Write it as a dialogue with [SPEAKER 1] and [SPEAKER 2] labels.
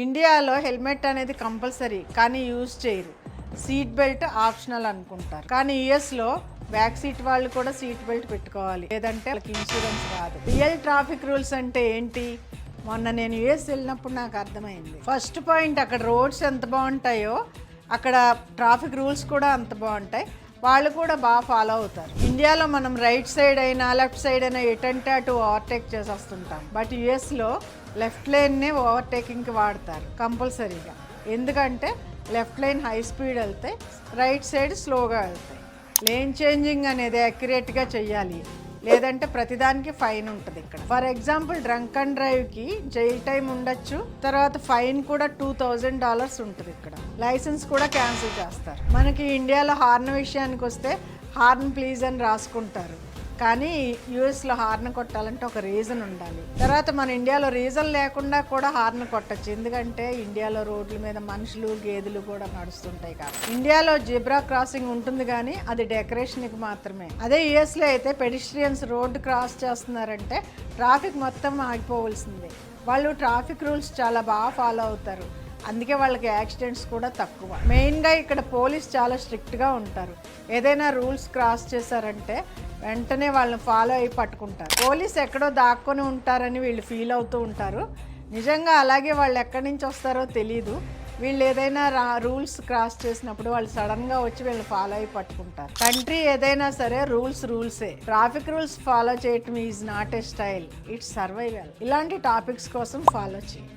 [SPEAKER 1] ఇండియాలో హెల్మెట్ అనేది కంపల్సరీ కానీ యూజ్ చేయరు. సీట్ బెల్ట్ ఆప్షనల్ అనుకుంటారు. కానీ యుఎస్లో బ్యాక్ సీట్ వాళ్ళు కూడా సీట్ బెల్ట్ పెట్టుకోవాలి, లేదంటే వాళ్ళకి ఇన్సూరెన్స్ రాదు. రియల్ ట్రాఫిక్ రూల్స్ అంటే ఏంటి? మొన్న నేను యుఎస్ వెళ్ళినప్పుడు నాకు అర్థమైంది. ఫస్ట్ పాయింట్, అక్కడ రోడ్స్ ఎంత బాగుంటాయో అక్కడ ట్రాఫిక్ రూల్స్ కూడా అంత బాగుంటాయి. వాళ్ళు కూడా బాగా ఫాలో అవుతారు. ఇండియాలో మనం రైట్ సైడ్ అయినా లెఫ్ట్ సైడ్ అయినా ఎటంటే అటు ఓవర్టేక్ చేసి వస్తుంటాం. బట్ యుఎస్లో లెఫ్ట్ లైన్నే ఓవర్టేకింగ్కి వాడతారు కంపల్సరీగా. ఎందుకంటే లెఫ్ట్ లైన్ హై స్పీడ్ వెళ్తాయి, రైట్ సైడ్ స్లోగా వెళ్తాయి. లేన్ చేంజింగ్ అనేది అక్యురేట్గా చెయ్యాలి, లేదంటే ప్రతిదానికి ఫైన్ ఉంటుంది ఇక్కడ. ఫర్ ఎగ్జాంపుల్ డ్రంక్ అండ్ డ్రైవ్కి జైల్ టైం ఉండొచ్చు, తర్వాత ఫైన్ కూడా $2000 ఉంటుంది ఇక్కడ. లైసెన్స్ కూడా క్యాన్సిల్ చేస్తారు. మనకి ఇండియాలో హార్న్ విషయానికి వస్తే హార్న్ ప్లీజ్ అని రాసుకుంటారు, కానీ యూఎస్లో హార్న్ కొట్టాలంటే ఒక రీజన్ ఉండాలి. తర్వాత మన ఇండియాలో రీజన్ లేకుండా కూడా హార్న్ కొట్టచ్చు, ఎందుకంటే ఇండియాలో రోడ్ల మీద మనుషులు గేదెలు కూడా నడుస్తుంటాయి కాబట్టి. ఇండియాలో జిబ్రా క్రాసింగ్ ఉంటుంది కానీ అది డెకరేషన్కి మాత్రమే. అదే యూఎస్లో అయితే పెడిస్ట్రియన్స్ రోడ్డు క్రాస్ చేస్తున్నారంటే ట్రాఫిక్ మొత్తం ఆగిపోవలసిందే. వాళ్ళు ట్రాఫిక్ రూల్స్ చాలా బాగా ఫాలో అవుతారు, అందుకే వాళ్ళకి యాక్సిడెంట్స్ కూడా తక్కువ. మెయిన్గా ఇక్కడ పోలీస్ చాలా స్ట్రిక్ట్గా ఉంటారు. ఏదైనా రూల్స్ క్రాస్ చేశారంటే వెంటనే వాళ్ళని ఫాలో అయ్యి పట్టుకుంటారు. పోలీస్ ఎక్కడో దాక్కొని ఉంటారని వీళ్ళు ఫీల్ అవుతూ ఉంటారు. నిజంగా అలాగే వాళ్ళు ఎక్కడి నుంచి వస్తారో తెలీదు. వీళ్ళు ఏదైనా రూల్స్ క్రాస్ చేసినప్పుడు వాళ్ళు సడన్గా వచ్చి వీళ్ళు ఫాలో అయ్యి పట్టుకుంటారు. కంట్రీ ఏదైనా సరే రూల్సే. ట్రాఫిక్ రూల్స్ ఫాలో చేయటం is not a style, it's survival. ఇలాంటి టాపిక్స్ కోసం ఫాలో చేయండి.